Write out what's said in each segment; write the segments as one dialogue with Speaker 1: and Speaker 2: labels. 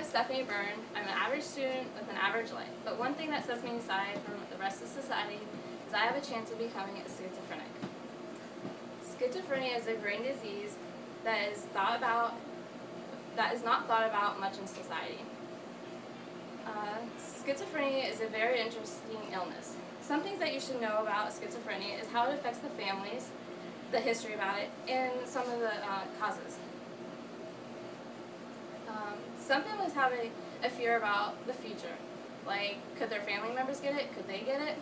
Speaker 1: is Stephanie Byrne. I'm an average student with an average life, but one thing that sets me aside from the rest of society is I have a chance of becoming a schizophrenic. Schizophrenia is a brain disease that is not thought about much in society. Schizophrenia is a very interesting illness. Some things that you should know about schizophrenia is how it affects the families, the history about it, and some of the causes. Some families have a fear about the future, like could their family members get it, could they get it?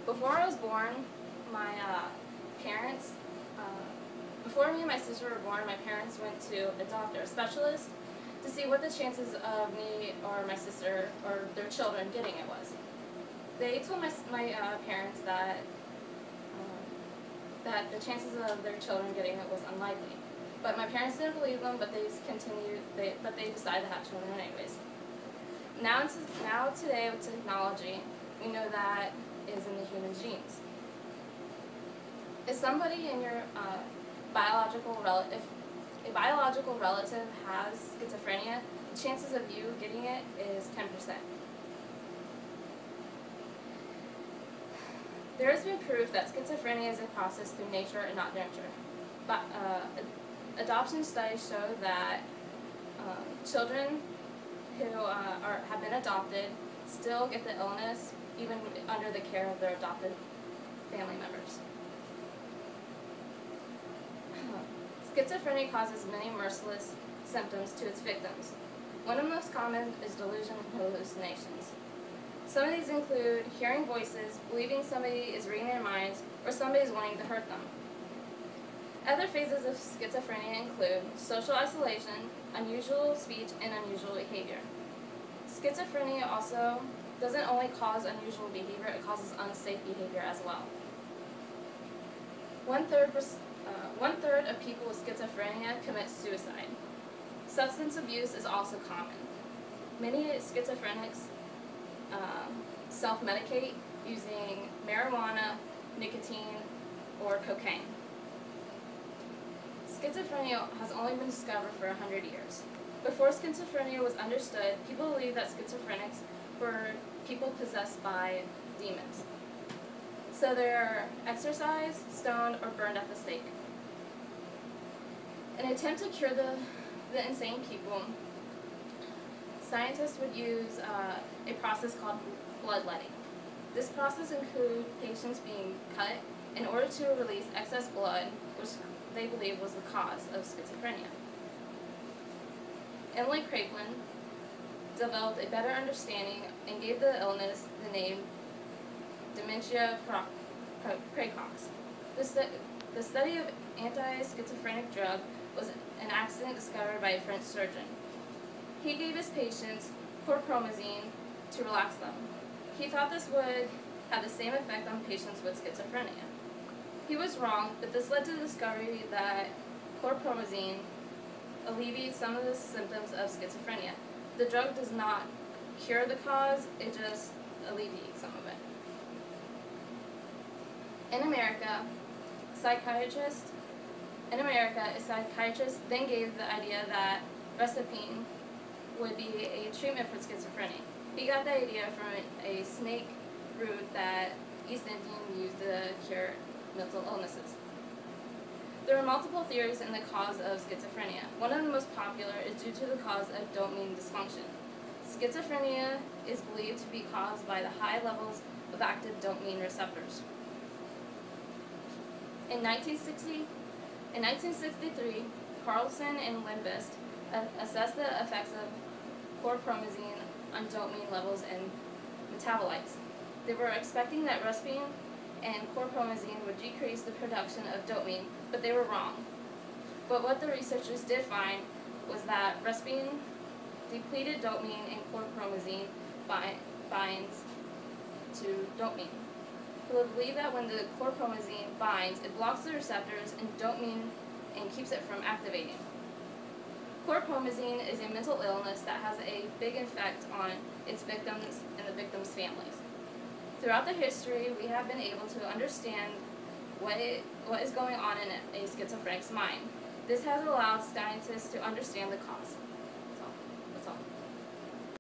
Speaker 1: Before I was born, my parents, before me and my sister were born, my parents went to a doctor, a specialist, to see what the chances of me or my sister or their children getting it was. They told my parents that the chances of their children getting it was unlikely. But my parents didn't believe them, but they decided to have children anyways. Now today with technology, we know that is in the human genes. If somebody in your if a biological relative has schizophrenia, the chances of you getting it is 10%. There has been proof that schizophrenia is a process through nature and not nurture. But, adoption studies show that children who have been adopted still get the illness even under the care of their adopted family members. Schizophrenia causes many merciless symptoms to its victims. One of the most common is delusion and hallucinations. Some of these include hearing voices, believing somebody is reading their minds, or somebody is wanting to hurt them. Other phases of schizophrenia include social isolation, unusual speech, and unusual behavior. Schizophrenia also doesn't only cause unusual behavior, it causes unsafe behavior as well. One third of people with schizophrenia commit suicide. Substance abuse is also common. Many schizophrenics self-medicate using marijuana, nicotine, or cocaine. Schizophrenia has only been discovered for 100 years. Before schizophrenia was understood, people believed that schizophrenics were people possessed by demons. So they're exorcised, stoned, or burned at the stake. In an attempt to cure the insane people, scientists would use a process called bloodletting. This process included patients being cut in order to release excess blood, which they believed was the cause of schizophrenia. Emily Kraepelin developed a better understanding and gave the illness the name dementia praecox. The study of anti-schizophrenic drug was an accident discovered by a French surgeon. He gave his patients chlorpromazine to relax them. He thought this would have the same effect on patients with schizophrenia. He was wrong, but this led to the discovery that chlorpromazine alleviates some of the symptoms of schizophrenia. The drug does not cure the cause, it just alleviates some of it. In America, a psychiatrist then gave the idea that racetine would be a treatment for schizophrenia. He got the idea from a snake root that East Indians used to cure mental illnesses. There are multiple theories in the cause of schizophrenia. One of the most popular is due to the cause of dopamine dysfunction. Schizophrenia is believed to be caused by the high levels of active dopamine receptors. In 1963, Carlson and Lindbest assessed the effects of chlorpromazine on dopamine levels and metabolites. They were expecting that racetine and chlorpromazine would decrease the production of dopamine, but they were wrong. But what the researchers did find was that racetine depleted dopamine and chlorpromazine binds to dopamine. People believe that when the chlorpromazine binds, it blocks the receptors and dopamine and keeps it from activating. Chlorpromazine is a mental illness that has a big effect on its victims and the victims' families. Throughout the history, we have been able to understand what is going on in a schizophrenic's mind. This has allowed scientists to understand the cause. That's all.